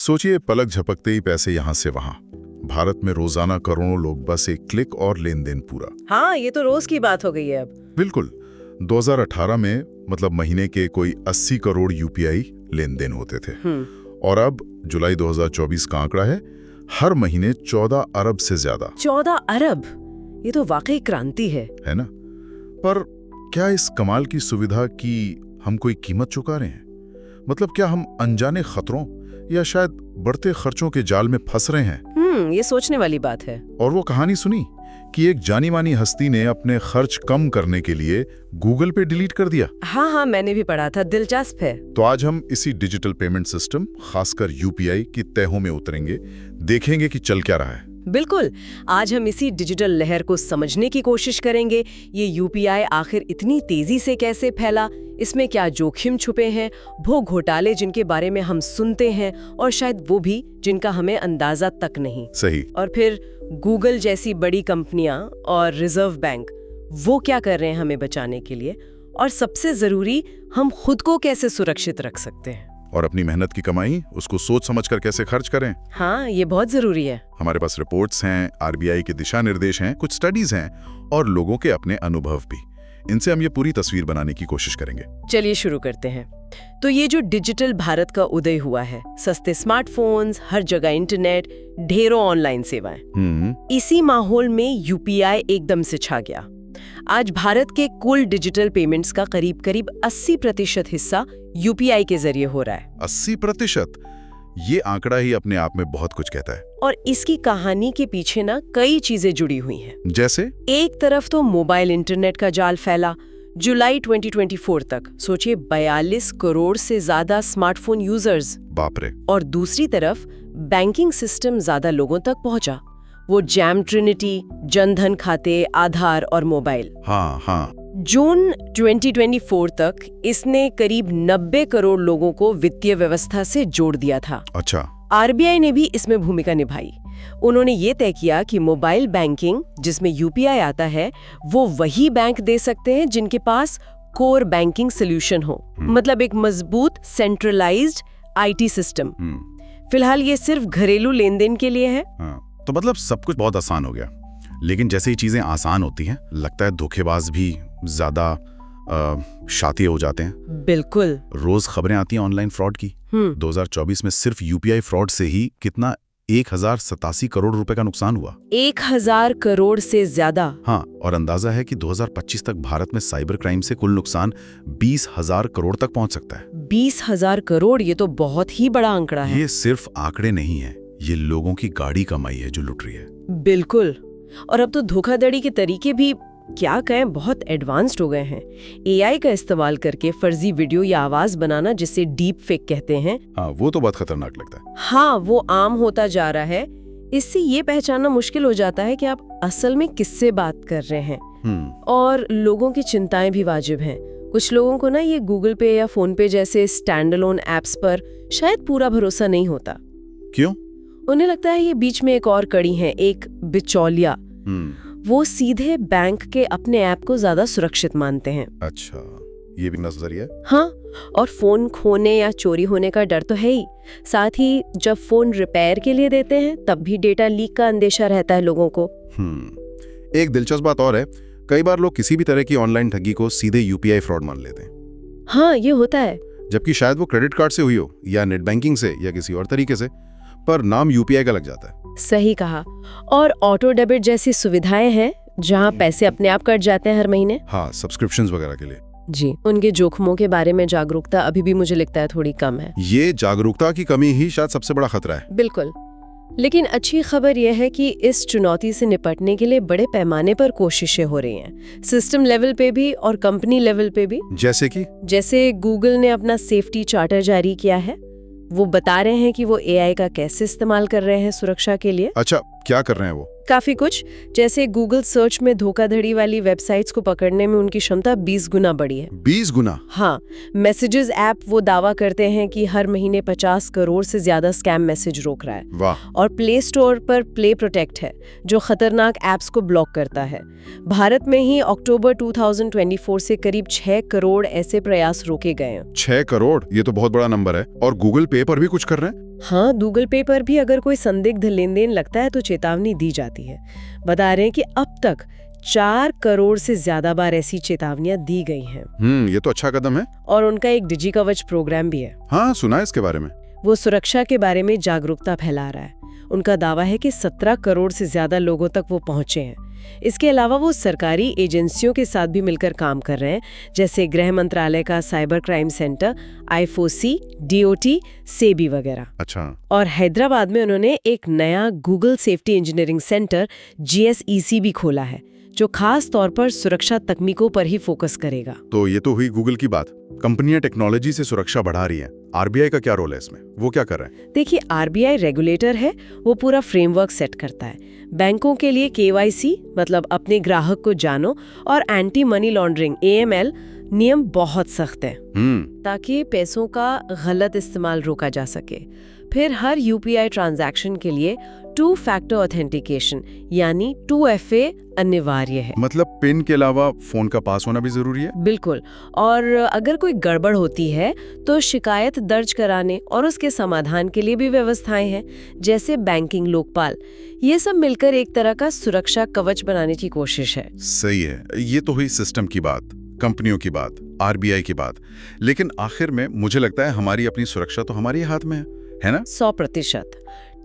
सोचिए, पलक झपकते ही पैसे यहाँ से वहां। भारत में रोजाना करोड़ों लोग बस एक क्लिक और लेन देन पूरा। हाँ, ये तो रोज की बात हो गई है अब। बिल्कुल। 2018 में मतलब महीने के कोई 80 करोड़ यूपीआई लेन देन होते थे। और अब जुलाई 2024 का आंकड़ा है, हर महीने 14 अरब से ज्यादा। 14 अरब, ये तो वाकई क्रांति है ना? पर क्या इस कमाल की सुविधा की हम कोई कीमत चुका रहे हैं? मतलब क्या हम अनजाने खतरों या शायद बढ़ते खर्चों के जाल में फंस रहे हैं? ये सोचने वाली बात है। और वो कहानी सुनी कि एक जानी मानी हस्ती ने अपने खर्च कम करने के लिए गूगल पे डिलीट कर दिया। हाँ, मैंने भी पढ़ा था, दिलचस्प है। तो आज हम इसी डिजिटल पेमेंट सिस्टम, खासकर यूपीआई की तहों में उतरेंगे, देखेंगे कि चल क्या रहा है। बिल्कुल, आज हम इसी डिजिटल लहर को समझने की कोशिश करेंगे। ये यूपीआई आखिर इतनी तेजी से कैसे फैला, इसमें क्या जोखिम छुपे हैं, वो घोटाले जिनके बारे में हम सुनते हैं और शायद वो भी जिनका हमें अंदाजा तक नहीं। सही। और फिर गूगल जैसी बड़ी कंपनियां और रिजर्व बैंक, वो क्या कर रहे हैं हमें बचाने के लिए, और सबसे जरूरी, हम खुद को कैसे सुरक्षित रख सकते हैं। और अपनी मेहनत की कमाई, उसको सोच समझकर कैसे खर्च करें। हाँ, ये बहुत जरूरी है। हमारे पास रिपोर्ट्स हैं, आरबीआई के दिशा निर्देश हैं, कुछ स्टडीज हैं और लोगों के अपने अनुभव भी। इनसे हम ये पूरी तस्वीर बनाने की कोशिश करेंगे। चलिए शुरू करते हैं। तो ये जो डिजिटल भारत का उदय हुआ है, सस्ते स्मार्टफोन्स, हर जगह इंटरनेट, ढेरों ऑनलाइन सेवाएं, इसी माहौल में यूपीआई एकदम से छा गया। आज भारत के कुल डिजिटल पेमेंट्स का करीब 80% हिस्सा यूपीआई के जरिए हो रहा है। 80%? ये आंकड़ा ही अपने आप में बहुत कुछ कहता है। और इसकी कहानी के पीछे ना कई चीजें जुड़ी हुई हैं। जैसे? एक तरफ तो मोबाइल इंटरनेट का जाल फैला। जुलाई 2024 तक सोचिए 42 करोड़ से ज्यादा स्मार्टफोन यूजर्स। बाप रे। और दूसरी तरफ बैंकिंग सिस्टम ज्यादा लोगों तक पहुंचा। वो जैम ट्रिनिटी, जनधन खाते, आधार और मोबाइल। हाँ। जून 2024 तक इसने करीब 90 करोड़ लोगों को वित्तीय व्यवस्था से जोड़ दिया था। अच्छा। आरबीआई ने भी इसमें भूमिका निभाई। उन्होंने ये तय किया कि मोबाइल बैंकिंग, जिसमें यूपीआई आता है, वो वही बैंक दे सकते हैं जिनके पास कोर बैंकिंग सोल्यूशन हो। मतलब एक मजबूत सेंट्रलाइज्ड आईटी सिस्टम। फिलहाल ये सिर्फ घरेलू लेन देन के लिए है। तो मतलब सब कुछ बहुत आसान हो गया। लेकिन जैसे ही चीजें आसान होती हैं, लगता है धोखेबाज भी ज्यादा शातिर हो जाते हैं। बिल्कुल। रोज खबरें आती हैं ऑनलाइन फ्रॉड की। 2024 में सिर्फ यूपीआई फ्रॉड से ही कितना 1087 करोड़ रुपए का नुकसान हुआ। 1000 करोड़ से ज्यादा। हाँ, और अंदाजा है कि 2025 तक भारत में साइबर क्राइम से कुल नुकसान 20,000 करोड़ तक पहुंच सकता है। 20,000 करोड़, ये तो बहुत ही बड़ा आंकड़ा है। ये सिर्फ आंकड़े नहीं है, ये लोगों की गाड़ी कमाई है जो लुट रही है। बिल्कुल। और अब तो धोखाधड़ी के तरीके भी क्या कहें, बहुत एडवांस्ड हो गए हैं। एआई का इस्तेमाल करके फर्जी वीडियो या आवाज बनाना, जिसे डीप फेक कहते हैं। हाँ, वो तो बहुत खतरनाक लगता है। हाँ, वो आम होता जा रहा है। इससे ये पहचानना मुश्किल हो जाता है कि आप असल में किससे बात कर रहे हैं। और लोगों की चिंताएं भी वाजिब हैं। कुछ लोगों को ना ये गूगल पे या फोन पे जैसे स्टैंड अलोन एप्स पर शायद पूरा भरोसा नहीं होता। क्यों? उन्हें लगता है ये बीच में एक और कड़ी है, एक बिचौलिया। वो सीधे बैंक के अपने ऐप को ज्यादा सुरक्षित मानते हैं। अच्छा, ये भी नजरिया है। हाँ, और फोन खोने या चोरी होने का डर तो है ही। साथ ही जब फोन रिपेयर के लिए देते हैं, तब भी डेटा लीक का अंदेशा रहता है लोगों को। एक दिलचस्प बात और है, कई बार लोग किसी भी तरह की ऑनलाइन ठगी को सीधे यूपीआई फ्रॉड मान लेते हैं। हाँ, ये होता है। जबकि शायद वो क्रेडिट कार्ड से हुई हो, या नेट बैंकिंग से, या किसी और तरीके से, पर नाम यूपीआई का लग जाता है। सही कहा। और ऑटो डेबिट जैसी सुविधाएं हैं जहां पैसे अपने आप कट जाते हैं हर महीने। हाँ, सब्सक्रिप्शंस वगैरह के लिए। जी, उनके जोखिमों के बारे में जागरूकता अभी भी मुझे लगता है थोड़ी कम है। ये जागरूकता की कमी ही शायद सबसे बड़ा खतरा है। बिल्कुल। लेकिन अच्छी खबर यह है कि इस चुनौती से निपटने के लिए बड़े पैमाने पर कोशिशें हो रही हैं, सिस्टम लेवल पे भी और कंपनी लेवल पे भी। जैसे गूगल ने अपना सेफ्टी चार्टर जारी किया है। वो बता रहे हैं कि वो एआई का कैसे इस्तेमाल कर रहे हैं सुरक्षा के लिए। अच्छा, क्या कर रहे हैं वो? काफी कुछ। जैसे गूगल सर्च में धोखाधड़ी वाली वेबसाइट्स को पकड़ने में उनकी क्षमता 20 गुना बढ़ी है। 20 गुना? हाँ। मैसेजेस ऐप वो दावा करते हैं कि हर महीने 50 करोड़ से ज्यादा स्कैम मैसेज रोक रहा है। वाह। और प्ले स्टोर पर प्ले प्रोटेक्ट है, जो खतरनाक ऐप्स को ब्लॉक करता है। भारत में ही अक्टूबर 2024 से करीब 6 करोड़ ऐसे प्रयास रोके गए हैं। 6 करोड़? ये तो बहुत बड़ा नंबर है। और गूगल पे पर भी कुछ कर रहे हैं? हाँ, गूगल पे पर भी अगर कोई संदिग्ध लेन देन लगता है तो चेतावनी दी जाती है। बता रहे हैं कि अब तक 4 करोड़ से ज्यादा बार ऐसी चेतावनियां दी गई हैं। ये तो अच्छा कदम है। और उनका एक डिजी कवच प्रोग्राम भी है। हाँ, सुना है इसके बारे में। वो सुरक्षा के बारे में जागरूकता फैला रहा है। उनका दावा है कि 17 करोड़ से ज्यादा लोगों तक वो पहुंचे हैं। इसके अलावा वो सरकारी एजेंसियों के साथ भी मिलकर काम कर रहे हैं, जैसे गृह मंत्रालय का cyber crime centre, IFOC, DOT, SEBI वगैरह। अच्छा। और हैदराबाद में उन्होंने एक नया Google safety engineering centre GSEC भी खोला है, जो खास तौर पर सुरक्षा तकनीकों पर ही फोकस करेगा। तो ये तो हुई गूगल की बात। कंपनियां टेक्नोलॉजी से सुरक्षा बढ़ा रही हैं। RBI का क्या रोल है इसमें? वो क्या कर रहे हैं? देखिए, RBI रेगुलेटर है, वो पूरा फ्रेमवर्क सेट करता है। बैंकों के लिए KYC मतलब अपने ग्राहक को जानो और एंटी मनी लॉन्ड्रिंग AML नियम बहुत सख्त हैं, ताकि पैसों का गलत इस्तेमाल रोका जा सके। फिर हर UPI ट्रांजैक्शन के लिए 2 फैक्टर ऑथेंटिकेशन यानी 2FA अनिवार्य है। मतलब पिन के अलावा फोन का पास होना भी जरूरी है? बिल्कुल। और अगर कोई गड़बड़ होती है तो शिकायत दर्ज कराने और उसके समाधान के लिए भी व्यवस्थाएं हैं, जैसे बैंकिंग लोकपाल। ये सब मिलकर एक तरह का सुरक्षा कवच बनाने की कोशिश है। सही है। ये तो हुई सिस्टम की बात, कंपनियों की बात, RBI की बात। लेकिन आखिर में मुझे लगता है हमारी अपनी सुरक्षा तो हमारे हाथ में है ना? 100%।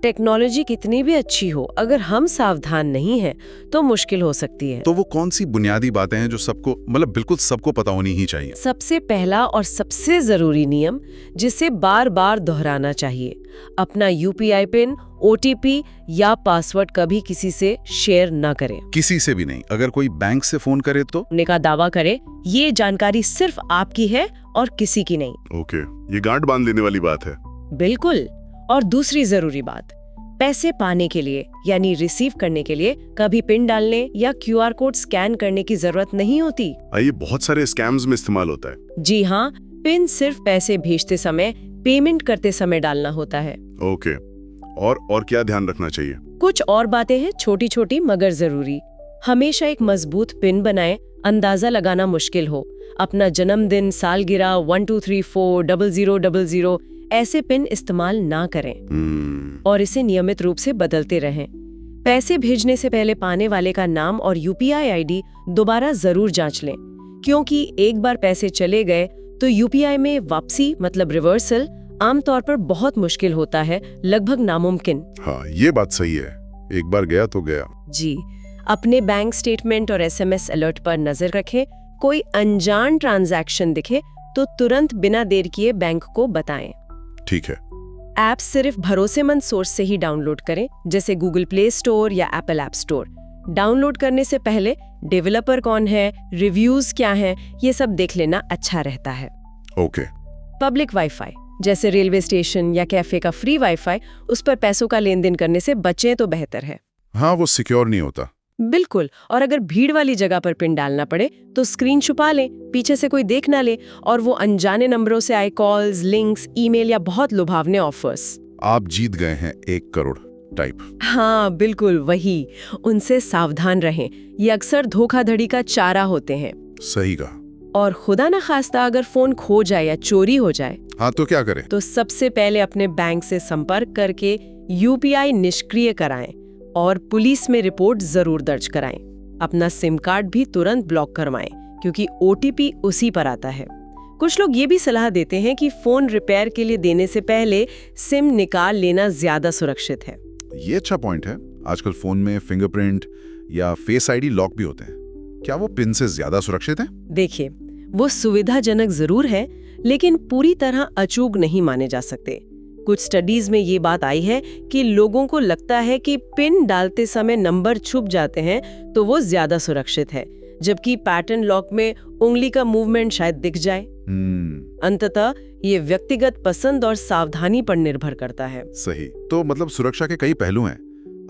टेक्नोलॉजी कितनी भी अच्छी हो, अगर हम सावधान नहीं हैं तो मुश्किल हो सकती है। तो वो कौन सी बुनियादी बातें हैं जो सबको, मतलब बिल्कुल सबको पता होनी ही चाहिए? सबसे पहला और सबसे जरूरी नियम, जिसे बार बार दोहराना चाहिए, अपना UPI पिन, OTP या पासवर्ड कभी किसी से शेयर ना करें। किसी से भी नहीं? अगर कोई बैंक से फोन करे तो? का दावा करे ये जानकारी सिर्फ आपकी है और किसी की नहीं। ओके, ये गांठ बांध लेने वाली बात है। बिल्कुल। और दूसरी जरूरी बात, पैसे पाने के लिए यानी रिसीव करने के लिए कभी पिन डालने या QR कोड स्कैन करने की जरूरत नहीं होती। ये बहुत सारे स्कैम्स में इस्तेमाल होता है। जी हाँ, पिन सिर्फ पैसे भेजते समय, पेमेंट करते समय डालना होता है। ओके। और क्या ध्यान रखना चाहिए? कुछ और बातें हैं, छोटी छोटी मगर जरूरी। हमेशा एक मजबूत पिन बनाएं, अंदाजा लगाना मुश्किल हो। अपना जन्मदिन, सालगिरह, 12340000 ऐसे पिन इस्तेमाल ना करें और इसे नियमित रूप से बदलते रहें। पैसे भेजने से पहले पाने वाले का नाम और UPI ID दोबारा जरूर जांच लें, क्योंकि एक बार पैसे चले गए तो UPI में वापसी मतलब रिवर्सल आमतौर पर बहुत मुश्किल होता है, लगभग नामुमकिन। हाँ, ये बात सही है। एक बार गया तो गया। जी। अपने बैंक स्टेटमेंट और SMS अलर्ट पर नजर रखें। कोई अनजान ट्रांजैक्शन दिखे तो तुरंत बिना देर किए बैंक को बताएं। ठीक है। ऐप सिर्फ भरोसेमंद सोर्स से ही डाउनलोड करें, जैसे गूगल प्ले स्टोर या एप्पल ऐप स्टोर। डाउनलोड करने से पहले डेवलपर कौन है, रिव्यूज क्या हैं, ये सब देख लेना अच्छा रहता है। ओके। पब्लिक वाईफाई जैसे रेलवे स्टेशन या कैफे का फ्री वाईफाई, उस पर पैसों का लेन देन करने से बचें तो बेहतर है। हाँ, वो सिक्योर नहीं होता। बिल्कुल। और अगर भीड़ वाली जगह पर पिन डालना पड़े तो स्क्रीन छुपा लें, पीछे से कोई देख ना ले, और वो अनजाने नंबरों से आए कॉल्स, लिंक्स, ईमेल या बहुत लुभावने ऑफर्स। आप जीत गए हैं 1 करोड़ टाइप। हाँ बिल्कुल वही। उनसे सावधान रहें, ये अक्सर धोखाधड़ी का चारा होते हैं। सही कहा। और खुदा ना खास्ता अगर फोन खो जाए या चोरी हो जाए, हाँ तो क्या करें? तो सबसे पहले अपने बैंक से संपर्क करके UPI निष्क्रिय कराएं और पुलिस में रिपोर्ट जरूर दर्ज कराएं। अपना सिम कार्ड भी तुरंत ब्लॉक करवाएं, क्योंकि OTP उसी पर आता है। कुछ लोग ये भी सलाह देते हैं कि फोन रिपेयर के लिए देने से पहले सिम निकाल लेना ज्यादा सुरक्षित है। ये अच्छा पॉइंट है। आजकल फोन में फिंगरप्रिंट या फेस ID लॉक भी होते हैं। क्या वो पिन से ज्यादा सुरक्षित है? देखिए, वो सुविधाजनक जरूर है, लेकिन पूरी तरह अचूक नहीं माने जा सकते। कुछ स्टडीज में ये बात आई है कि लोगों को लगता है कि पिन डालते समय नंबर छुप जाते हैं तो वो ज्यादा सुरक्षित है, जबकि पैटर्न लॉक में उंगली का मूवमेंट शायद दिख जाए। अंततः ये व्यक्तिगत पसंद और सावधानी पर निर्भर करता है। सही। तो मतलब सुरक्षा के कई पहलू हैं।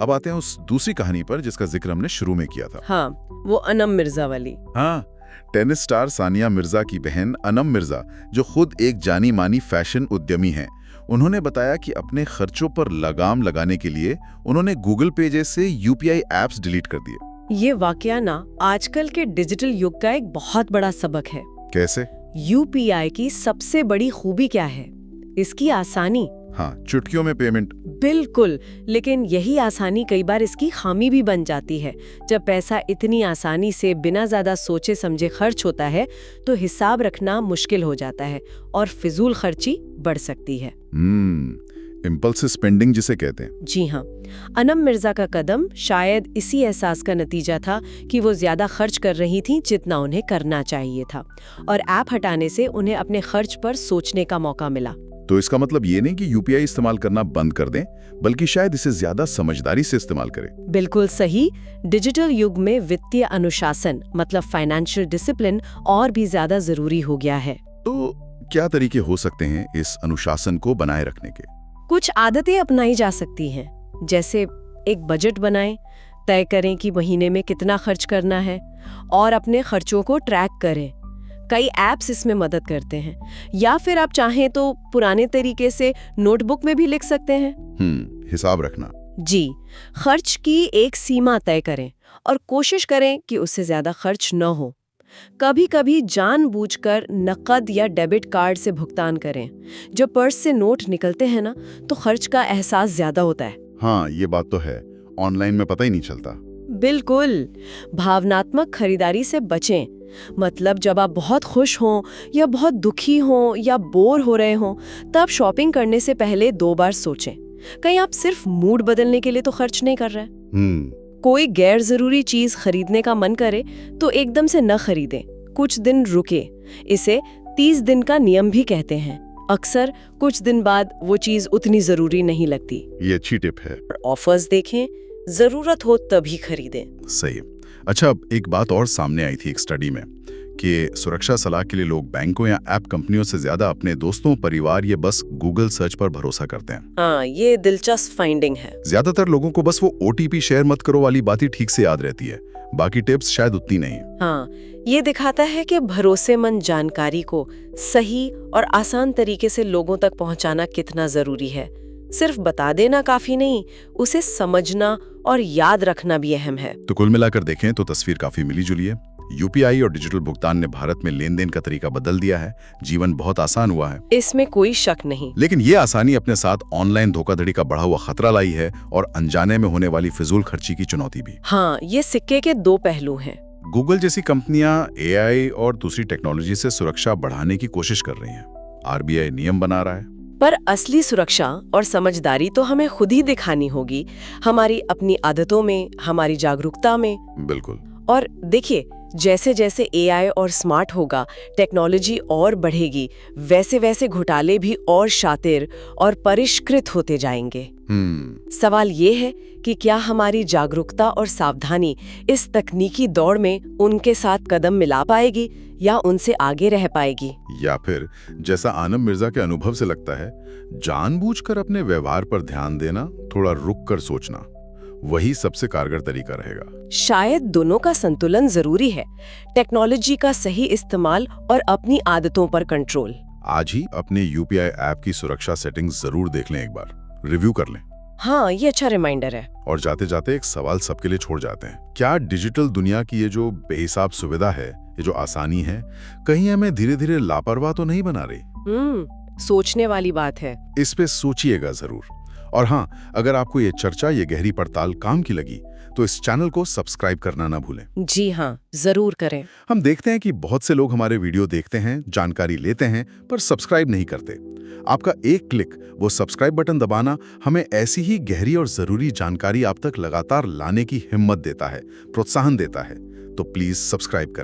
अब आते हैं उस दूसरी कहानी पर जिसका जिक्र हमने शुरू में किया था। हाँ, वो अनम मिर्जा वाली। हाँ, टेनिस स्टार सानिया मिर्जा की बहन अनम मिर्जा, जो खुद एक जानी मानी फैशन उद्यमी हैं, उन्होंने बताया कि अपने खर्चों पर लगाम लगाने के लिए उन्होंने गूगल पे जैसे UPI ऐप्स डिलीट कर दिए। ये वाकया ना आजकल के डिजिटल युग का एक बहुत बड़ा सबक है। कैसे? UPI की सबसे बड़ी खूबी क्या है? इसकी आसानी। हाँ, चुटकियों में पेमेंट। बिल्कुल, लेकिन यही आसानी कई बार इसकी खामी भी बन जाती है। जब पैसा इतनी आसानी से बिना ज्यादा सोचे समझे खर्च होता है तो हिसाब रखना मुश्किल हो जाता है और फिजूल खर्ची बढ़ सकती है। इम्पल्सिव स्पेंडिंग जिसे कहते हैं। जी हाँ, अनम मिर्जा का कदम शायद इसी एहसास का नतीजा था कि वो ज्यादा खर्च कर रही थीं जितना उन्हें करना चाहिए था, और ऐप हटाने से उन्हें अपने खर्च पर सोचने का मौका मिला। तो इसका मतलब ये नहीं कि यूपीआई इस्तेमाल करना बंद कर दें, बल्कि शायद इसे ज्यादा समझदारी से इस्तेमाल करें। बिल्कुल सही। डिजिटल युग में वित्तीय अनुशासन मतलब फाइनेंशियल डिसिप्लिन और भी ज्यादा जरूरी हो गया है। तो क्या तरीके हो सकते हैं इस अनुशासन को बनाए रखने के? कुछ आदतें अपनाई जा सकती हैं, जैसे एक बजट बनाएं, तय करें कि महीने में कितना खर्च करना है और अपने खर्चों को ट्रैक करें। कई ऐप्स इसमें मदद करते हैं, या फिर आप चाहें तो पुराने तरीके से नोटबुक में भी लिख सकते हैं। हिसाब रखना। जी, खर्च की एक सीमा तय करें और कोशिश करें कि उससे ज्यादा खर्च न हो। कभी कभी जानबूझकर नकद या डेबिट कार्ड से भुगतान करें। जब पर्स से नोट निकलते हैं ना, तो खर्च का एहसास ज्यादा होता है। हाँ, ये बात तो है, ऑनलाइन में पता ही नहीं चलता। बिल्कुल। भावनात्मक खरीदारी से बचें। मतलब जब आप बहुत खुश हों या बहुत दुखी हों या बोर हो रहे हों, तब शॉपिंग करने से पहले 2 बार सोचें। कहीं आप सिर्फ मूड बदलने के लिए तो खर्च नहीं कर रहे। कोई गैर जरूरी चीज खरीदने का मन करे तो एकदम से न खरीदें, कुछ दिन रुके। इसे 30 दिन का नियम भी कहते हैं। अक्सर कुछ दिन बाद वो चीज उतनी जरूरी नहीं लगती। ये अच्छी टिप है। ऑफर्स देखें, जरूरत हो तभी खरीदें। सही। अच्छा, एक बात और सामने आई थी एक स्टडी में कि सुरक्षा सलाह के लिए लोग बैंकों या ऐप कंपनियों से ज्यादा अपने दोस्तों, परिवार या बस गूगल सर्च पर भरोसा करते हैं। हाँ, ये दिलचस्प फाइंडिंग है। ज्यादातर लोगों को बस वो OTP शेयर मत करो वाली बात ही ठीक से याद रहती है, बाकी टिप्स शायद उतनी नहीं। हाँ, ये दिखाता है कि भरोसेमंद जानकारी को सही और आसान तरीके से लोगों तक पहुंचाना कितना जरूरी है। सिर्फ बता देना काफी नहीं, उसे समझना और याद रखना भी अहम है। तो कुल मिलाकर देखें तो तस्वीर काफी मिली जुली है। यूपीआई और डिजिटल भुगतान ने भारत में लेन देन का तरीका बदल दिया है, जीवन बहुत आसान हुआ है, इसमें कोई शक नहीं। लेकिन ये आसानी अपने साथ ऑनलाइन धोखाधड़ी का बढ़ा हुआ खतरा लाई है और अनजाने में होने वाली फिजूल खर्ची की चुनौती भी। हाँ, ये सिक्के के 2 पहलू हैं। गूगल जैसी कंपनियां AI और दूसरी टेक्नोलॉजी से सुरक्षा बढ़ाने की कोशिश कर रही हैं। RBI नियम बना रहा है, पर असली सुरक्षा और समझदारी तो हमें खुद ही दिखानी होगी, हमारी अपनी आदतों में, हमारी जागरूकता में। बिल्कुल। और देखिए, जैसे जैसे AI और स्मार्ट होगा, टेक्नोलॉजी और बढ़ेगी, वैसे वैसे घोटाले भी और शातिर और परिष्कृत होते जाएंगे। सवाल ये है कि क्या हमारी जागरूकता और सावधानी इस तकनीकी दौड़ में उनके साथ कदम मिला पाएगी या उनसे आगे रह पाएगी? या फिर जैसा आनम मिर्जा के अनुभव से लगता है, जानबूझकर अपने व्यवहार पर ध्यान देना, थोड़ा रुक कर सोचना, वही सबसे कारगर तरीका रहेगा। शायद दोनों का संतुलन जरूरी है, टेक्नोलॉजी का सही इस्तेमाल और अपनी आदतों पर कंट्रोल। आज ही अपने यूपीआई ऐप की सुरक्षा सेटिंग्स जरूर देख लें, एक बार रिव्यू कर लें। हाँ, ये अच्छा रिमाइंडर है। और जाते जाते एक सवाल सबके लिए छोड़ जाते हैं, क्या डिजिटल दुनिया की ये जो बेहिसाब सुविधा है, ये जो आसानी है, कहीं हमें धीरे धीरे लापरवाह तो नहीं बना रही? सोचने वाली बात है। इस पे सोचिएगा जरूर। और हाँ, अगर आपको ये चर्चा, ये गहरी पड़ताल काम की लगी तो इस चैनल को सब्सक्राइब करना ना भूलें। जी हाँ, जरूर करें। हम देखते हैं कि बहुत से लोग हमारे वीडियो देखते हैं, जानकारी लेते हैं, पर सब्सक्राइब नहीं करते। आपका एक क्लिक, वो सब्सक्राइब बटन दबाना, हमें ऐसी ही गहरी और जरूरी जानकारी आप तक लगातार लाने की हिम्मत देता है, प्रोत्साहन देता है। तो प्लीज सब्सक्राइब करें।